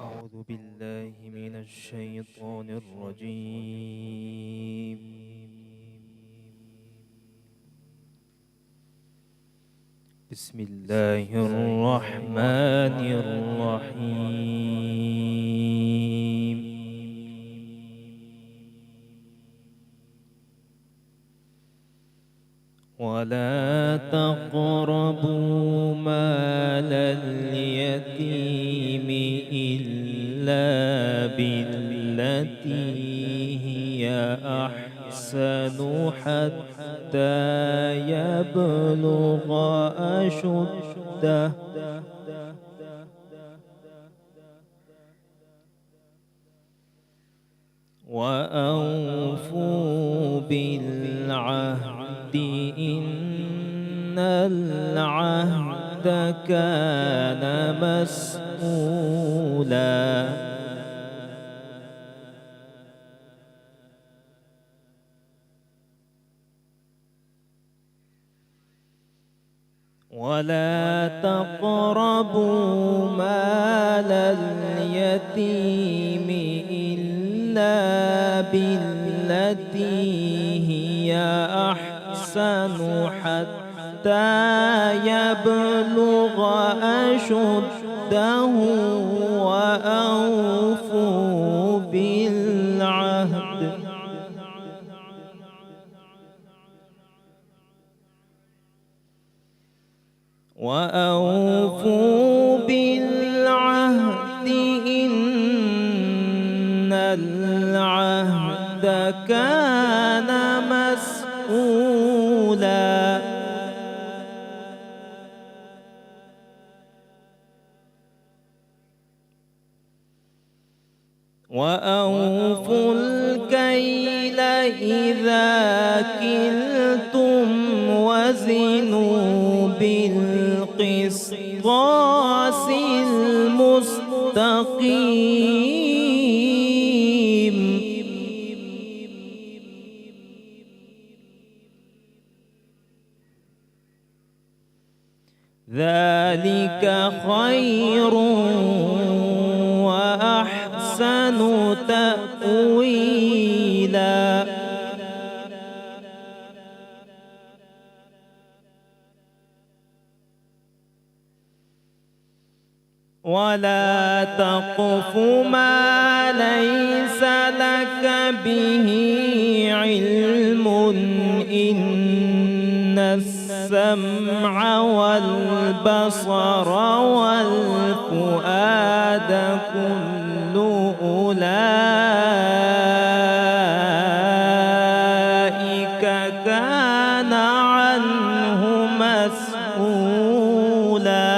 أعوذ بالله من الشيطان الرجيم بسم الله الرحمن الرحيم ولا تقربوا مال اليتيم إلا بالتي هي أحسن حتى يبلغ أشده وأوفوا بالعهد إن العهد كان مسؤولا ولا تقربوا مال اليتيم إلا بالتي هي أحسن حتى يبلغ أشده وأوفوا بالعهد إن العهد كان مسؤولا وأوفوا الكيل إذا كلتم وزنوا بالقسطاس القسطاس المستقيم ذلك خير وأحسن تأويلا ولا تقف ما ليس لك به علم إن السمع والبصر والفؤاد كل أولئك كان عنه مسؤولا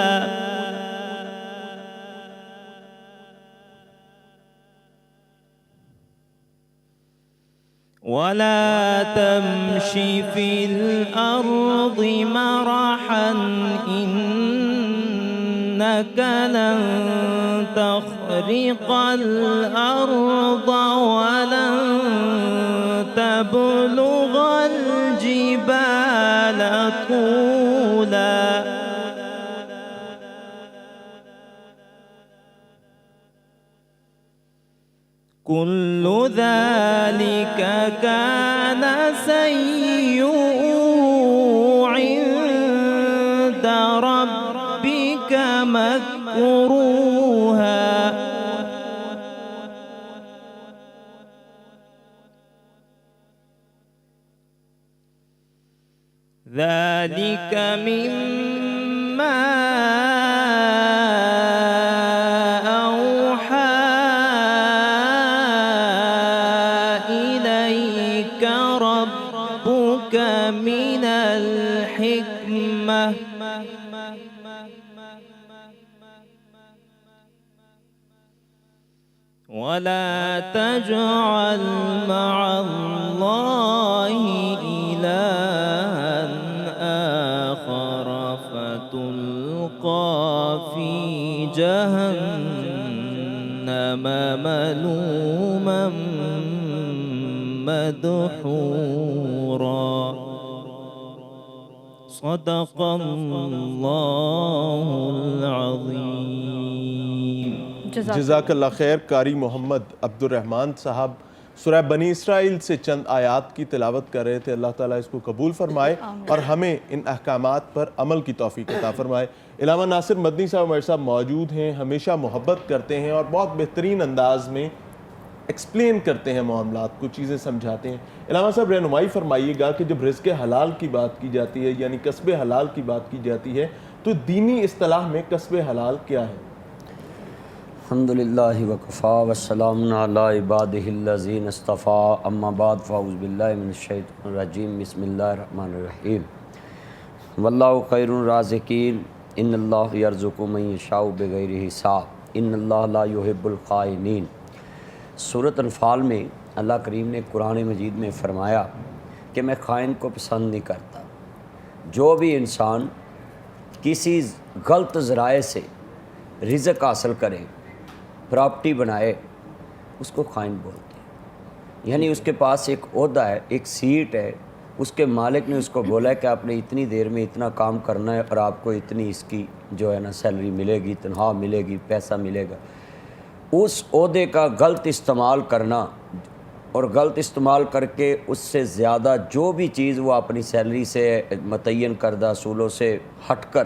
ولا تمش في الأرض مرحا إنك لن تخرق الأرض ولن تبلغ الجبال طولا كل ذلك كان سيئه عند ربك مكروها ذلك مما ربك من الحكمة ولا تجعل مع الله إلها آخر فتلقى في جهنم ملوما مدحورا صدق اللہ العظیم جزاک اللہ خیر قاری محمد عبد الرحمن صاحب سورہ بنی اسرائیل سے چند آیات کی تلاوت کر رہے تھے. اللہ تعالیٰ اس کو قبول فرمائے اور ہمیں ان احکامات پر عمل کی توفیق عطا فرمائے. علامہ ناصر مدنی صاحب ہمارے صاحب موجود ہیں, ہمیشہ محبت کرتے ہیں اور بہت بہترین انداز میں ایکسپلین کرتے ہیں معاملات کو, چیزیں سمجھاتے ہیں. علامہ صاحب رہنمائی فرمائیے گا کہ جب رزق حلال کی بات کی جاتی ہے یعنی کسب حلال کی بات کی جاتی ہے تو دینی اصطلاح میں کسب حلال کیا ہے؟ الحمدللہ وکفا والسلام علی عبادہ الذین اصطفیٰ اما بعد فاعوذ باللہ من الشیطان الرجیم بسم اللہ الرحمن الرحیم واللہ خیر الرازقین ان اللہ یرزق من یشاء بغیر حساب ان اللہ لا یحب الخائنین. سورۃ انفال میں اللہ کریم نے قرآن مجید میں فرمایا کہ میں خائن کو پسند نہیں کرتا. جو بھی انسان کسی غلط ذرائع سے رزق حاصل کرے, پراپرٹی بنائے, اس کو خائن بولتے ہیں. یعنی اس کے پاس ایک عہدہ ہے, ایک سیٹ ہے, اس کے مالک نے اس کو بولا ہے کہ آپ نے اتنی دیر میں اتنا کام کرنا ہے اور آپ کو اتنی اس کی جو ہے نا سیلری ملے گی, تنخواہ ملے گی, پیسہ ملے گا. اس عہدے کا غلط استعمال کرنا اور غلط استعمال کر کے اس سے زیادہ جو بھی چیز وہ اپنی سیلری سے متعین کردہ اصولوں سے ہٹ کر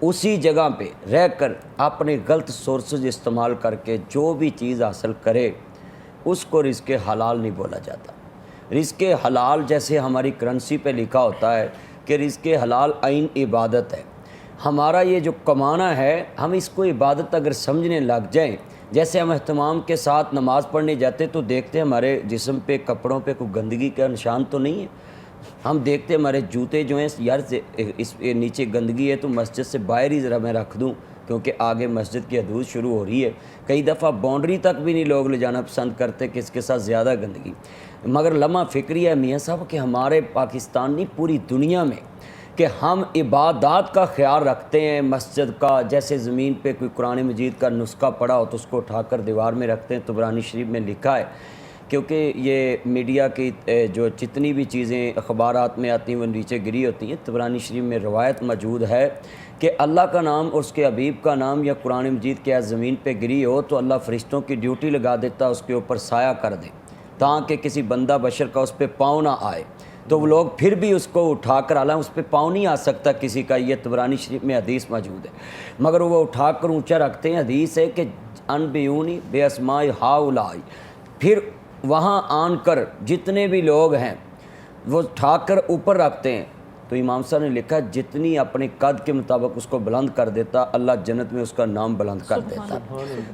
اسی جگہ پہ رہ کر اپنے غلط سورسز استعمال کر کے جو بھی چیز حاصل کرے اس کو رزق حلال نہیں بولا جاتا. رزق حلال جیسے ہماری کرنسی پہ لکھا ہوتا ہے کہ رزق حلال عین عبادت ہے. ہمارا یہ جو کمانا ہے ہم اس کو عبادت اگر سمجھنے لگ جائیں, جیسے ہم اہتمام کے ساتھ نماز پڑھنے جاتے تو دیکھتے ہیں ہمارے جسم پہ کپڑوں پہ کوئی گندگی کا نشان تو نہیں ہے. ہم دیکھتے ہیں ہمارے جوتے جو ہیں یار اس نیچے گندگی ہے تو مسجد سے باہر ہی ذرا میں رکھ دوں کیونکہ آگے مسجد کی حدود شروع ہو رہی ہے. کئی دفعہ باؤنڈری تک بھی نہیں لوگ لے جانا پسند کرتے کہ اس کے ساتھ زیادہ گندگی. مگر لمحہ فکری ہے میاں صاحب کہ ہمارے پاکستان نہیں پوری دنیا میں کہ ہم عبادات کا خیال رکھتے ہیں مسجد کا، جیسے زمین پہ کوئی قرآن مجید کا نسخہ پڑا ہو تو اس کو اٹھا کر دیوار میں رکھتے ہیں۔ طبرانی شریف میں لکھا ہے، کیونکہ یہ میڈیا کی جو جتنی بھی چیزیں اخبارات میں آتی ہیں وہ نیچے گری ہوتی ہیں، طبرانی شریف میں روایت موجود ہے کہ اللہ کا نام اور اس کے حبیب کا نام یا قرآن مجید کے زمین پہ گری ہو تو اللہ فرشتوں کی ڈیوٹی لگا دیتا، اس کے اوپر سایہ کر دے تاکہ کسی بندہ بشر کا اس پہ پاؤں نہ آئے، تو وہ لوگ پھر بھی اس کو اٹھا کر، حالانکہ اس پہ پاؤں نہیں آ سکتا کسی کا، یہ طبرانی شریف میں حدیث موجود ہے، مگر وہ اٹھا کر اونچا رکھتے ہیں۔ حدیث ہے کہ انبیونی بے اسماء ہاؤلائی، پھر وہاں آن کر جتنے بھی لوگ ہیں وہ اٹھا کر اوپر رکھتے ہیں۔ تو امام صاحب نے لکھا جتنی اپنے قد کے مطابق اس کو بلند کر دیتا، اللہ جنت میں اس کا نام بلند کر دیتا۔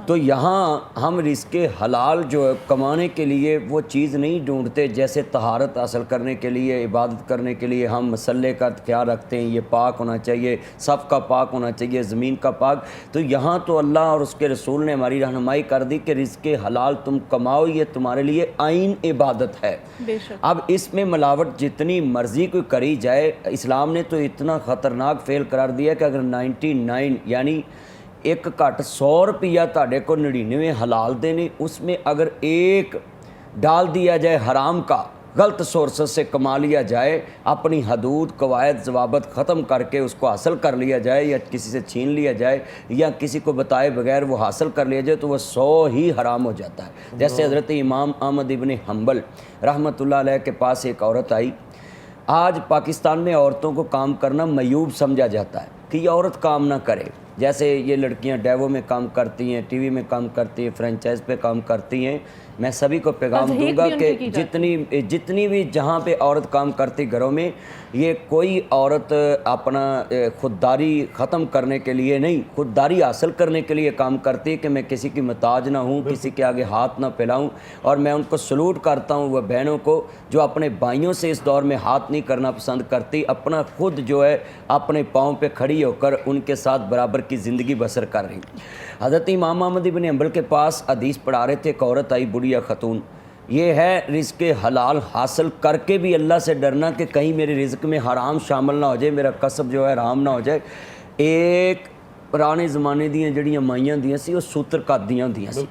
تو یہاں ہم رزق حلال جو ہے کمانے کے لیے وہ چیز نہیں ڈھونڈتے، جیسے طہارت حاصل کرنے کے لیے، عبادت کرنے کے لیے ہم مسلے کا خیال رکھتے ہیں، یہ پاک ہونا چاہیے، صف کا پاک ہونا چاہیے، زمین کا پاک۔ تو یہاں تو اللہ اور اس کے رسول نے ہماری رہنمائی کر دی کہ رزق حلال تم کماؤ، یہ تمہارے لیے عین عبادت ہے۔ بے شک۔ اب اس میں ملاوٹ جتنی مرضی کوئی کری جائے، اسلام نے تو اتنا خطرناک فعل قرار دیا کہ اگر 99 یعنی ایک گھٹ 100 روپیہ تاڑے کو 99 حلال دینے، اس میں اگر ایک ڈال دیا جائے حرام کا، غلط سورسز سے کما لیا جائے، اپنی حدود قواعد ضوابط ختم کر کے اس کو حاصل کر لیا جائے، یا کسی سے چھین لیا جائے، یا کسی کو بتائے بغیر وہ حاصل کر لیا جائے، تو وہ 100 ہی حرام ہو جاتا ہے۔ جیسے حضرت امام احمد ابن حنبل رحمۃ اللہ علیہ کے پاس ایک عورت آئی۔ آج پاکستان میں عورتوں کو کام کرنا معیوب سمجھا جاتا ہے کہ یہ عورت کام نہ کرے، جیسے یہ لڑکیاں ڈیوو میں کام کرتی ہیں، ٹی وی میں کام کرتی ہیں، فرنچائز پہ کام کرتی ہیں۔ میں سبھی کو پیغام دوں گا کہ جتنی بھی جہاں پہ عورت کام کرتی گھروں میں، یہ کوئی عورت اپنا خودداری ختم کرنے کے لیے نہیں، خودداری حاصل کرنے کے لیے کام کرتی ہے کہ میں کسی کی محتاج نہ ہوں، کسی کے آگے ہاتھ نہ پھیلاؤں۔ اور میں ان کو سلوٹ کرتا ہوں وہ بہنوں کو جو اپنے بھائیوں سے اس دور میں ہاتھ نہیں کرنا پسند کرتی، اپنا خود جو ہے اپنے پاؤں پہ کھڑی ہو کر ان کے ساتھ برابر کی زندگی بسر کر رہی۔ حضرت امام احمد ابن حنبل کے پاس حدیث پڑھا رہے تھے، ایک عورت آئی، بڑھیا خاتون۔ یہ ہے رزق حلال حاصل کر کے بھی اللہ سے ڈرنا کہ کہیں میرے رزق میں حرام شامل نہ ہو جائے، میرا کسب جو ہے حرام نہ ہو جائے۔ ایک پرانے زمانے دیاں جڑیاں مائیاں دیاں سی، وہ سوتر کردیاں دیاں سی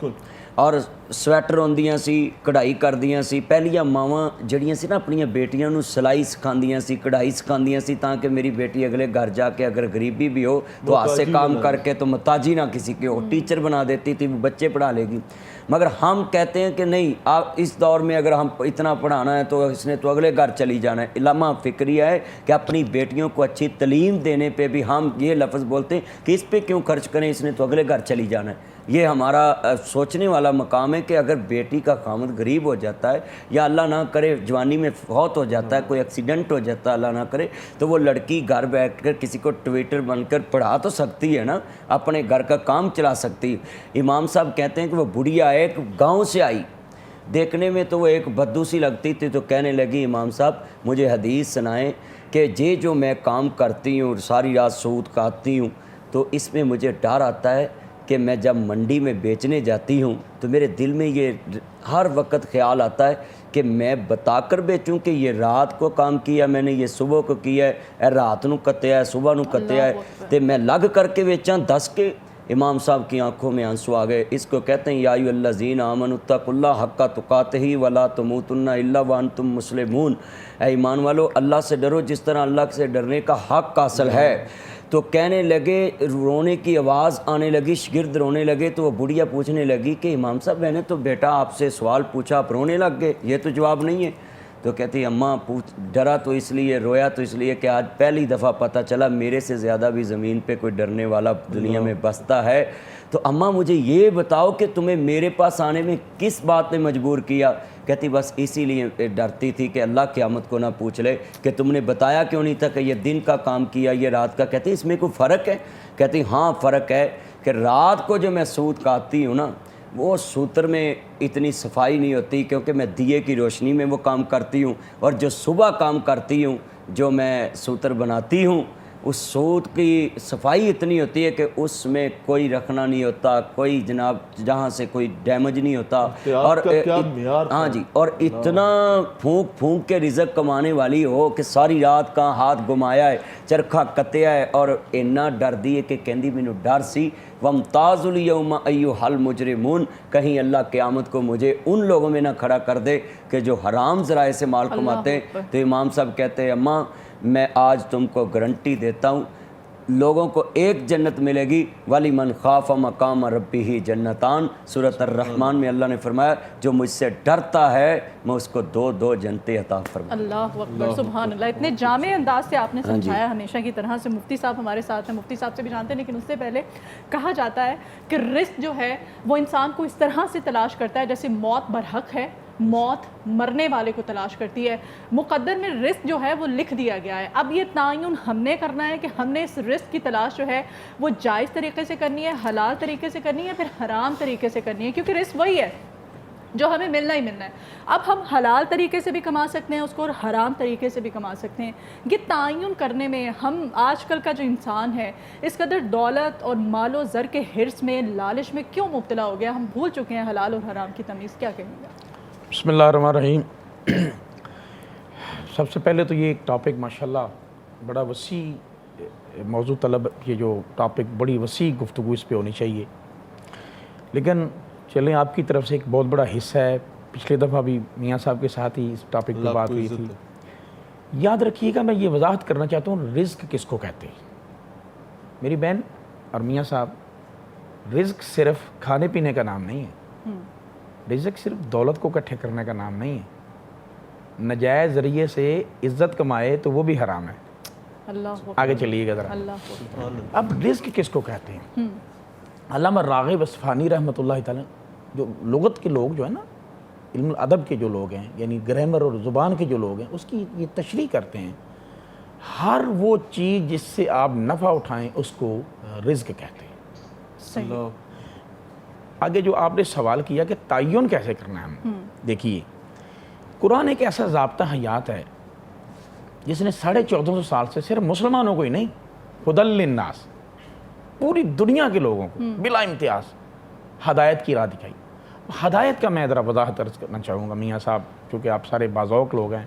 اور سویٹر ہوندیاں سی، کڑھائی کردیاں سی۔ پہلیاں ماواں جڑیاں سی نا اپنی بیٹیاں نو سلائی سکھاندیاں سی، کڑھائی سکھاندیاں سی، تاکہ میری بیٹی اگلے گھر جا کے اگر غریبی بھی ہو تو ہاتھ سے کام کر کے تو محتاجی نہ کسی کے ہو، ٹیچر بنا دیتی تھی، وہ بچے پڑھا لے گی۔ مگر ہم کہتے ہیں کہ نہیں، آپ اس دور میں اگر ہم اتنا پڑھانا ہے تو اس نے تو اگلے گھر چلی جانا ہے۔ علامہ فکریہ ہے کہ اپنی بیٹیوں کو اچھی تعلیم دینے پہ بھی ہم یہ لفظ بولتے ہیں کہ اس پہ کیوں خرچ کریں، اس نے تو اگلے گھر چلی جانا ہے۔ یہ ہمارا سوچنے والا مقام ہے کہ اگر بیٹی کا خامد غریب ہو جاتا ہے یا اللہ نہ کرے جوانی میں فوت ہو جاتا ہے، کوئی ایکسیڈنٹ ہو جاتا ہے اللہ نہ کرے، تو وہ لڑکی گھر بیٹھ کر کسی کو ٹویٹر بن کر پڑھا تو سکتی ہے نا، اپنے گھر کا کام چلا سکتی ہے۔ امام صاحب کہتے ہیں کہ وہ بڑھیا ایک گاؤں سے آئی، دیکھنے میں تو وہ ایک بدو سی لگتی تھی، تو کہنے لگی امام صاحب مجھے حدیث سنائیں کہ یہ جو میں کام کرتی ہوں، ساری رات سود کھاتی ہوں، تو اس میں مجھے ڈر آتا ہے کہ میں جب منڈی میں بیچنے جاتی ہوں تو میرے دل میں یہ ہر وقت خیال آتا ہے کہ میں بتا کر بیچوں کہ یہ رات کو کام کیا میں نے، یہ صبح کو کیا ہے، رات نو کتیا ہے، صبح نو کتیا ہے، تو میں لگ کر کے بیچاں دس کے۔ امام صاحب کی آنکھوں میں آنسو آ گئے۔ اس کو کہتے ہیں یا ایھا الذین آمنوا اتقوا اللہ حق تقاتہ ولا تموتن الا وانتم مسلمون، اے ایمان والو اللہ سے ڈرو جس طرح اللہ سے ڈرنے کا حق حاصل ہے۔ تو کہنے لگے، رونے کی آواز آنے لگی، شاگرد رونے لگے، تو وہ بڑھیا پوچھنے لگی کہ امام صاحب میں نے تو بیٹا آپ سے سوال پوچھا، آپ رونے لگ گئے، یہ تو جواب نہیں ہے۔ تو کہتی اماں ڈرا تو اس لیے، رویا تو اس لیے کہ آج پہلی دفعہ پتہ چلا میرے سے زیادہ بھی زمین پہ کوئی ڈرنے والا دنیا میں بستا ہے۔ تو اماں مجھے یہ بتاؤ کہ تمہیں میرے پاس آنے میں کس بات نے مجبور کیا؟ کہتی بس اسی لیے ڈرتی تھی کہ اللہ قیامت کو نہ پوچھ لے کہ تم نے بتایا کیوں نہیں تھا کہ یہ دن کا کام کیا، یہ رات کا۔ کہتی اس میں کوئی فرق ہے؟ کہتی ہاں فرق ہے کہ رات کو جو میں سود کھاتی ہوں نا، وہ سوتر میں اتنی صفائی نہیں ہوتی کیونکہ میں دیے کی روشنی میں وہ کام کرتی ہوں، اور جو صبح کام کرتی ہوں، جو میں سوتر بناتی ہوں، اس سود کی صفائی اتنی ہوتی ہے کہ اس میں کوئی رکھنا نہیں ہوتا، کوئی جناب جہاں سے کوئی ڈیمیج نہیں ہوتا، اور ہاں جی، اور اتنا پھونک پھونک کے رزق کمانے والی ہو کہ ساری رات کا ہاتھ گمایا ہے، چرخا کتیا ہے، اور اتنا ڈر دی کہ کہندی مینوں ڈر سی وَامْتَازُ الْيَوْمَ أَيُّهَا الْمُجْرِمُونَ، کہیں اللہ قیامت کو مجھے ان لوگوں میں نہ کھڑا کر دے کہ جو حرام ذرائع سے مال کماتے ہیں۔ تو امام صاحب کہتے ہیں اماں میں آج تم کو گارنٹی دیتا ہوں لوگوں کو ایک جنت ملے گی، وَلِمَنْ خَافَ مَقَامَ رَبِّهِ جَنَّتَانِ، سورۃ الرحمن میں اللہ نے فرمایا جو مجھ سے ڈرتا ہے میں اس کو دو جنتیں عطا فرماؤں۔ اللہ اکبر، سبحان اللہ، اتنے جامع انداز سے آپ نے سمجھایا ہمیشہ کی طرح سے۔ مفتی صاحب ہمارے ساتھ ہیں، مفتی صاحب سے بھی جانتے ہیں، لیکن اس سے پہلے کہا جاتا ہے کہ رزق جو ہے وہ انسان کو اس طرح سے تلاش کرتا ہے جیسے موت برحق ہے، موت مرنے والے کو تلاش کرتی ہے۔ مقدر میں رزق جو ہے وہ لکھ دیا گیا ہے، اب یہ تعین ہم نے کرنا ہے کہ ہم نے اس رزق کی تلاش جو ہے وہ جائز طریقے سے کرنی ہے، حلال طریقے سے کرنی ہے، پھر حرام طریقے سے کرنی ہے، کیونکہ رزق وہی ہے جو ہمیں ملنا ہی ملنا ہے۔ اب ہم حلال طریقے سے بھی کما سکتے ہیں اس کو اور حرام طریقے سے بھی کما سکتے ہیں۔ یہ تعین کرنے میں ہم آج کل کا جو انسان ہے اس قدر دولت اور مال و زر کے حرص میں، لالچ میں کیوں مبتلا ہو گیا؟ ہم بھول چکے ہیں حلال اور حرام کی تمیز۔ کیا کہیں گے؟ بسم اللہ الرحمن الرحیم۔ سب سے پہلے تو یہ ایک ٹاپک ماشاءاللہ بڑا وسیع موضوع طلب، یہ جو ٹاپک بڑی وسیع گفتگو اس پہ ہونی چاہیے، لیکن چلیں آپ کی طرف سے ایک بہت بڑا حصہ ہے۔ پچھلے دفعہ بھی میاں صاحب کے ساتھ ہی اس ٹاپک پہ بات ہوئی تھی۔ یاد رکھیے گا میں یہ وضاحت کرنا چاہتا ہوں رزق کس کو کہتے ہیں۔ میری بہن اور میاں صاحب، رزق صرف کھانے پینے کا نام نہیں ہے، رزق صرف دولت کو اکٹھے کرنے کا نام نہیں ہے۔ نجائز ذریعے سے عزت کمائے تو وہ بھی حرام ہے۔ اللہ آگے چلیے گا ذرا۔ اب رزق کس کو کہتے ہیں؟ علامہ راغب اصفہانی رحمۃ اللہ تعالیٰ، جو لغت کے لوگ جو ہے نا، علم الادب کے جو لوگ ہیں، یعنی گرامر اور زبان کے جو لوگ ہیں، اس کی یہ تشریح کرتے ہیں ہر وہ چیز جس سے آپ نفع اٹھائیں اس کو رزق کہتے ہیں۔ صحیح۔ آگے جو آپ نے سوال کیا کہ تعین کیسے کرنا ہے ہم، دیکھیے قرآن ایک ایسا ضابطہ حیات ہے جس نے 1450 سال سے صرف مسلمانوں کو ہی نہیں، ہدی للناس، پوری دنیا کے لوگوں کو بلا امتیاز ہدایت کی راہ دکھائی۔ ہدایت کا میں ذرا وضاحت عرض کرنا چاہوں گا میاں صاحب، چونکہ آپ سارے باذوق لوگ ہیں،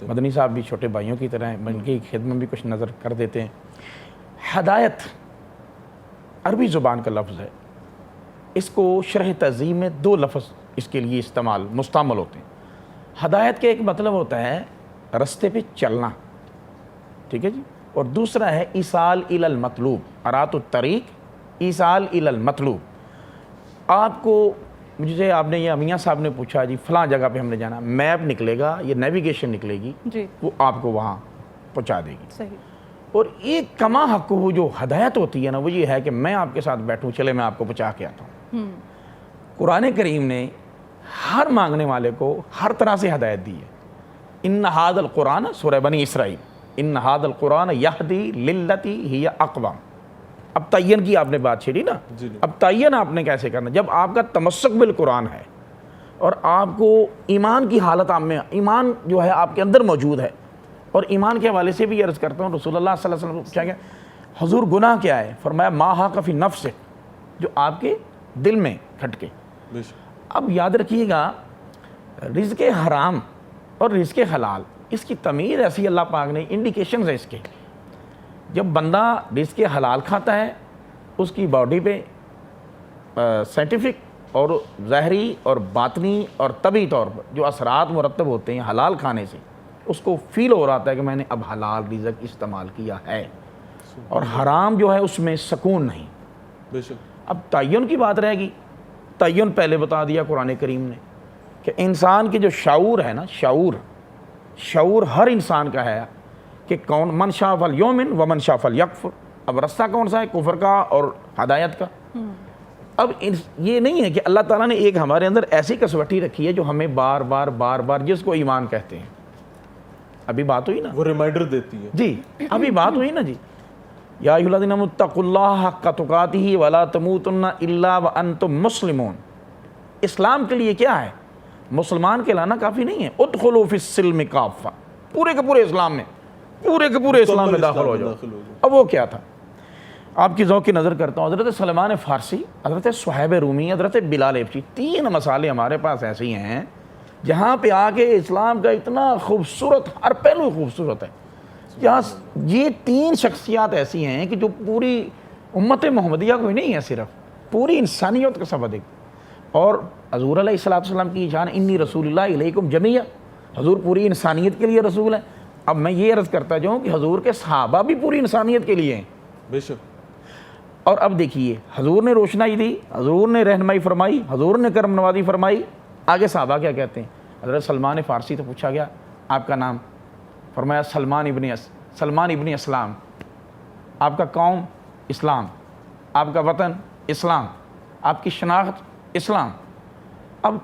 مدنی صاحب بھی چھوٹے بھائیوں کی طرح ہیں، ان کی خدمت بھی کچھ نظر کر دیتے ہیں۔ ہدایت عربی زبان کا لفظ ہے، اس کو شرح تہذیب میں 2 لفظ اس کے لیے مستعمل ہوتے ہیں۔ ہدایت کا ایک مطلب ہوتا ہے رستے پہ چلنا، ٹھیک ہے جی، اور دوسرا ہے ایصال الی المطلوب، ارات الطریق ایصال الی المطلوب۔ آپ کو مجھے آپ نے، یہ میاں صاحب نے پوچھا جی فلاں جگہ پہ ہم نے جانا، میپ نکلے گا، یہ نیویگیشن نکلے گی جی، وہ آپ کو وہاں پہنچا دے گی۔ صحیح۔ اور ایک کما حق وہ جو ہدایت ہوتی ہے نا، وہ یہ ہے کہ میں آپ کے ساتھ بیٹھوں، چلے میں آپ کو پہنچا کے آتا ہوں۔ قرآن کریم نے ہر مانگنے والے کو ہر طرح سے ہدایت دی ہے۔ ان ھذا القرآن، سورہ بنی اسرائیل، ان ھذا القرآن یہدی للتی ہی اقوام۔ اب تعین کی آپ نے بات چھیڑی نا، اب تعین آپ نے کیسے کرنا؟ جب آپ کا تمسک بالقرآن ہے اور آپ کو ایمان کی حالت آپ میں، ایمان جو ہے آپ کے اندر موجود ہے، اور ایمان کے حوالے سے بھی عرض کرتا ہوں، رسول اللہ صلی اللہ علیہ وسلم نے پوچھا کہ حضور گناہ کیا ہے؟ فرمایا ما حاک فی نفسک، جو آپ کے دل میں کھٹکے۔ اب یاد رکھیے گا رزق حرام اور رزق حلال، اس کی تمیز ایسی اللہ پاک نے، انڈیکیشنز ہے اس کے۔ جب بندہ رزق حلال کھاتا ہے اس کی باڈی پہ سائنٹیفک اور ظاہری اور باطنی اور طبعی طور پر جو اثرات مرتب ہوتے ہیں حلال کھانے سے، اس کو فیل ہو رہا ہے کہ میں نے اب حلال رزق استعمال کیا ہے، اور حرام جو ہے اس میں سکون نہیں۔ بے شک۔ اب تعین کی بات رہے گی، تعین پہلے بتا دیا قرآن کریم نے کہ انسان کی جو شعور ہے نا، شعور ہر انسان کا ہے کہ کون من شاء فلیؤمن ومن شاء فلیکفر۔ اب رستہ کون سا ہے؟ کفر کا اور ہدایت کا۔ اب یہ نہیں ہے کہ اللہ تعالیٰ نے ایک ہمارے اندر ایسی کسوٹی رکھی ہے جو ہمیں بار بار جس کو ایمان کہتے ہیں، ابھی بات ہوئی نا، وہ ریمائنڈر دیتی ہے جی، ابھی بات ہوئی نا جی، یا ایھا الذین آمنوا اتقوا اللہ حق تقاتہ ولا تموتن الا وانتم مسلمون۔ اسلام کے لیے کیا ہے؟ مسلمان کہلانا کافی نہیں ہے، ادخلوا فی السلم کافہ، پورے کے پورے اسلام میں پورے کے پورے اسلام میں داخل ہو جاؤ. اب وہ کیا تھا؟ آپ کی ذوق کی نظر کرتا ہوں. حضرت سلمان فارسی، حضرت صہیب رومی، حضرت بلال ایبچی، 3 مسالے ہمارے پاس ایسے ہی ہیں جہاں پہ آ کے اسلام کا اتنا خوبصورت، ہر پہلو خوبصورت ہے. جہاں یہ 3 شخصیات ایسی ہیں کہ جو پوری امت محمدیہ کو ہی نہیں ہے، صرف پوری انسانیت کا سبب ہے. اور حضور علیہ الصلوۃ والسلام کی شان انی رسول اللہ علیکم جمیعا، حضور پوری انسانیت کے لیے رسول ہیں. اب میں یہ عرض کرتا جاؤں کہ حضور کے صحابہ بھی پوری انسانیت کے لیے ہیں. بے شک. اور اب دیکھیے، حضور نے روشنائی دی، حضور نے رہنمائی فرمائی، حضور نے کرم نوازی فرمائی. آگے صحابہ کیا کہتے ہیں؟ حضرت سلمان فارسی تو پوچھا گیا آپ کا نام، فرمایا سلمان ابن اسلام. آپ کا قوم اسلام، آپ کا وطن اسلام، آپ کی شناخت اسلام. اب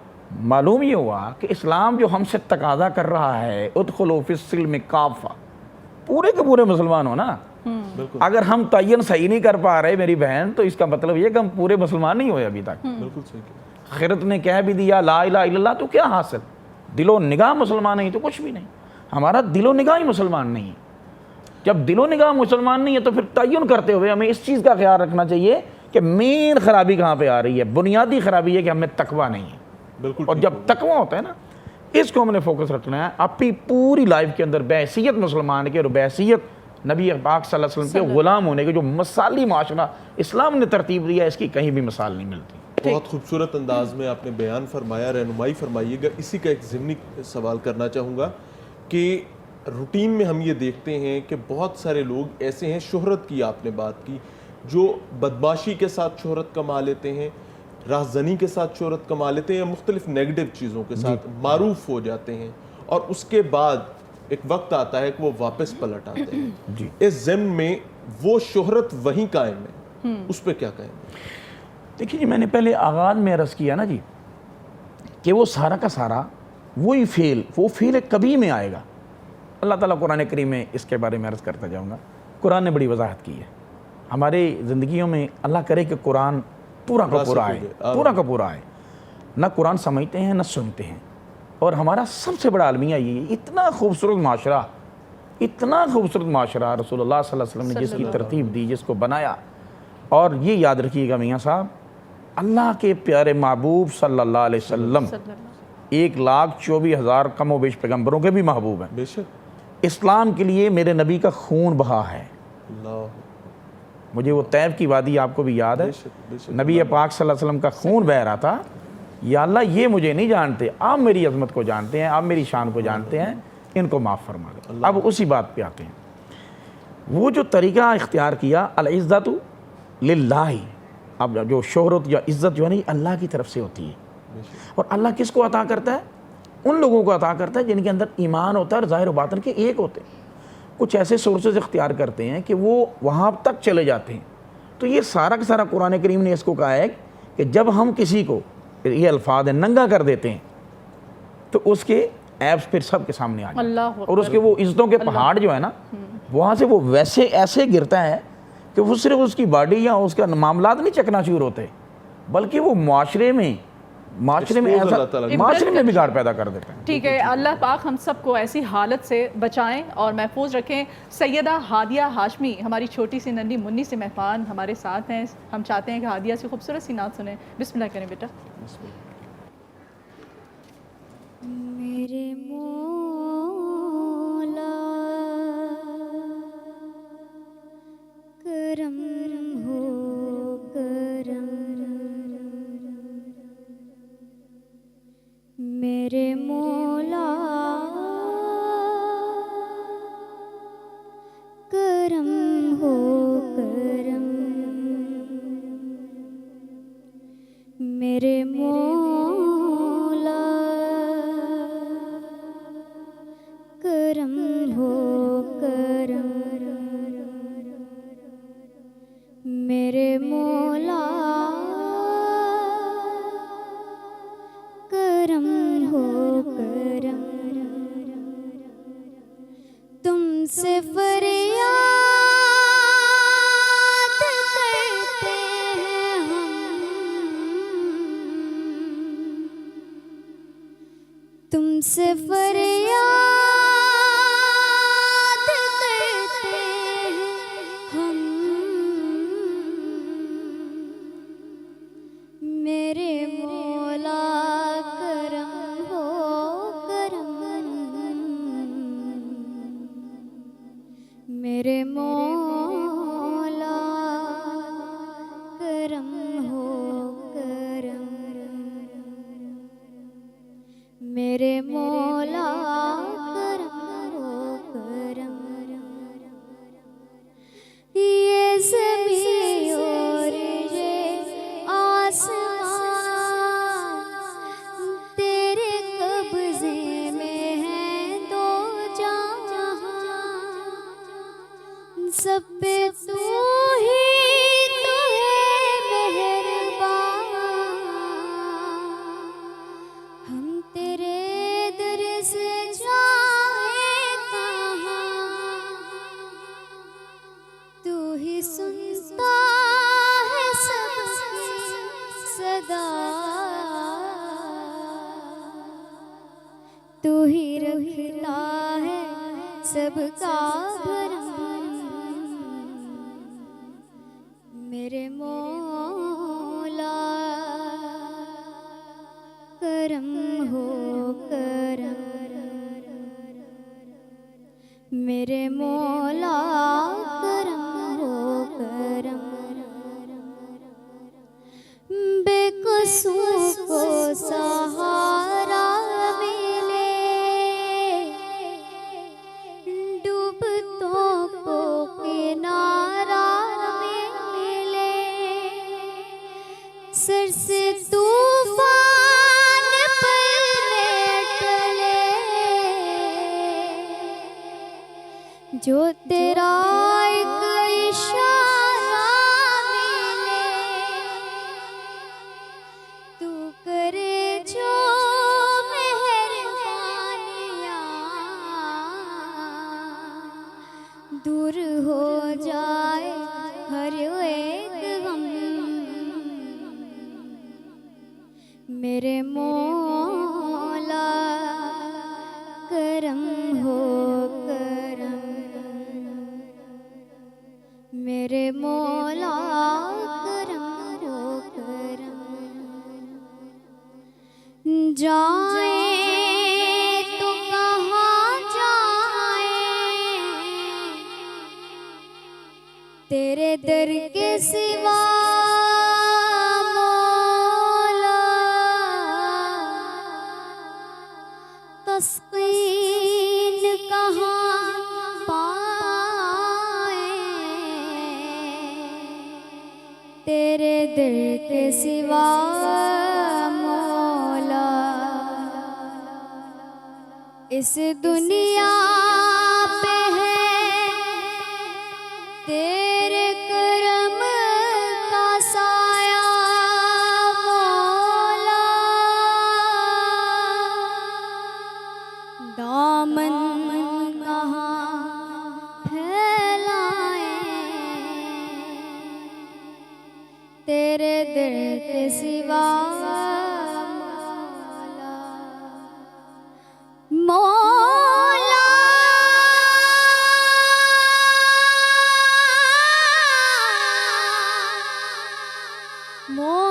معلوم یہ ہوا کہ اسلام جو ہم سے تقاضا کر رہا ہے ادخلوا فی السلم کافہ، پورے کے پورے مسلمان ہو نا. اگر ہم تعین صحیح نہیں کر پا رہے میری بہن، تو اس کا مطلب یہ کہ ہم پورے مسلمان نہیں ہوئے ابھی تک. بالکل صحیح. خیرت نے کہہ بھی دیا لا الہ الا اللہ، تو کیا حاصل؟ دل و نگاہ مسلمان نہیں تو کچھ بھی نہیں. ہمارا دل و نگاہ ہی مسلمان نہیں ہے. جب دل و نگاہ مسلمان نہیں ہے تو پھر تعین کرتے ہوئے ہمیں اس چیز کا خیال رکھنا چاہیے کہ مین خرابی کہاں پہ آ رہی ہے. بنیادی خرابی ہے کہ ہمیں تقویٰ نہیں ہے. بالکل. اور جب تقویٰ ہوتا ہے نا، اس کو ہم نے فوکس رکھنا ہے اپنی پوری لائف کے اندر، بحیثیت مسلمان کے اور بحیثیت نبی پاک صلی اللہ علیہ وسلم کے غلام ہونے کے. جو مثالی معاشرہ اسلام نے ترتیب دیا، اس کی کہیں بھی مثال نہیں ملتی. بہت خوبصورت انداز میں آپ نے بیان فرمایا، رہنمائی فرمائیے گا. اسی کا ایک ضمنی سوال کرنا چاہوں گا کہ روٹین میں ہم یہ دیکھتے ہیں کہ بہت سارے لوگ ایسے ہیں، شہرت کی آپ نے بات کی، جو بدماشی کے ساتھ شہرت کما لیتے ہیں، رہزنی کے ساتھ شہرت کما لیتے ہیں، یا مختلف نیگیٹو چیزوں کے ساتھ معروف ہو جاتے ہیں، اور اس کے بعد ایک وقت آتا ہے کہ وہ واپس پلٹ آتے ہیں. اس ضمن میں وہ شہرت وہیں قائم ہے، اس پہ کیا کہیں؟ دیکھیے جی، میں نے پہلے آغاز میں عرض کیا نا جی کہ وہ سارا کا سارا وہی وہ فیل کبھی میں آئے گا. اللہ تعالیٰ قرآن کریم میں اس کے بارے میں عرض کرتا جاؤں گا. قرآن نے بڑی وضاحت کی ہے. ہمارے زندگیوں میں اللہ کرے کہ قرآن پورا کا پورا آئے، پورا کا پورا آئے. نہ قرآن سمجھتے ہیں نہ سنتے ہیں. اور ہمارا سب سے بڑا المیہ یہ ہے، اتنا خوبصورت معاشرہ، اتنا خوبصورت معاشرہ رسول اللہ صلی اللہ علیہ وسلم نے جس کی ترتیب دی، جس کو بنایا. اور یہ یاد رکھیے گا میاں صاحب، اللہ کے پیارے محبوب صلی اللہ علیہ وسلم 1,24,000 کم و بیش پیغمبروں کے بھی محبوب ہیں. بے شک. اسلام کے لیے میرے نبی کا خون بہا ہے. اللہ. مجھے وہ طیب کی وادی آپ کو بھی یاد ہے، نبی پاک صلی اللہ علیہ وسلم کا خون بہہ رہا تھا. یا اللہ یہ مجھے نہیں جانتے، آپ میری عظمت کو جانتے ہیں، آپ میری شان کو جانتے ہیں، ان کو معاف فرما دیں. اب اسی بات پہ آتے ہیں. وہ جو طریقہ اختیار کیا، العزت للہ، اب جو شہرت یا عزت جو ہے نا، اللہ کی طرف سے ہوتی ہے. اور اللہ کس کو عطا کرتا ہے؟ ان لوگوں کو عطا کرتا ہے جن کے اندر ایمان ہوتا ہے اور ظاہر و باطن کے ایک ہوتے ہیں. کچھ ایسے سورسز اختیار کرتے ہیں کہ وہ وہاں تک چلے جاتے ہیں. تو یہ سارا کا سارا قرآن کریم نے اس کو کہا ہے کہ جب ہم کسی کو یہ الفاظ ننگا کر دیتے ہیں تو اس کے ایپس پھر سب کے سامنے آ جاتے ہیں. اور اس کے وہ عزتوں کے پہاڑ جو ہے نا، وہاں سے وہ ویسے ایسے گرتا ہے کہ وہ صرف اس کی باڈی یا اس کا معاملات نہیں چکنا چور ہوتے، بلکہ وہ معاشرے میں بگاڑ پیدا کر دیتے ہیں. ٹھیک ہے، اللہ پاک ہم سب کو ایسی حالت سے بچائیں اور محفوظ رکھیں. سیدہ ہادیہ ہاشمی ہماری چھوٹی سی ننھی منی سے مہمان ہمارے ساتھ ہیں. ہم چاہتے ہیں کہ ہادیہ سے خوبصورت سی نعت سنیں. بسم اللہ کریں بیٹا. میرے مولا کرم ہو کرم، میرے مولا کرم ہو کرم، میرے مولا کرم ہو کرم، میرے مولا کرم ہو کرم. تم سے فریاد کرتے ہیں ہم، تم سے فریاد کرتے میرے مولا کرم ہو کرم، یہ زمین اور یہ آسمان تیرے قبضے میں ہے دو جہاں، سب پہ تو ہی تو ہے مہربان، ہم تیرے در سے جائیں کہاں، تو ہی سنتا ہے سب کی صدا، تو ہی رکھتا ہے سب کا بھرم، میرے مولا کرم ہو کرم، میرے مولا کرم ہو کرم، بے قصور کو سہارا ملے، ڈوبتوں کو کنارہ ملے، سر سے طوفان پرنے ٹلے، جو تیرا ایک اشارہ ملے، تو کرے جو مہربانیاں، دور ہو جائے ہر ایک غم، میرے مولا کرم ہو کرم، میرے مولا کرم ہو کرم، جائیں تو کہاں جائیں تیرے در کے سوا مولا، تسکین کہاں پائیں تیرے در کے سوا مولا، اس دنیا پہ ہے تیرے کرم کا سایہ مولا، دامن کہاں پھیلائیں تیرے در کے سوا مولا، مولا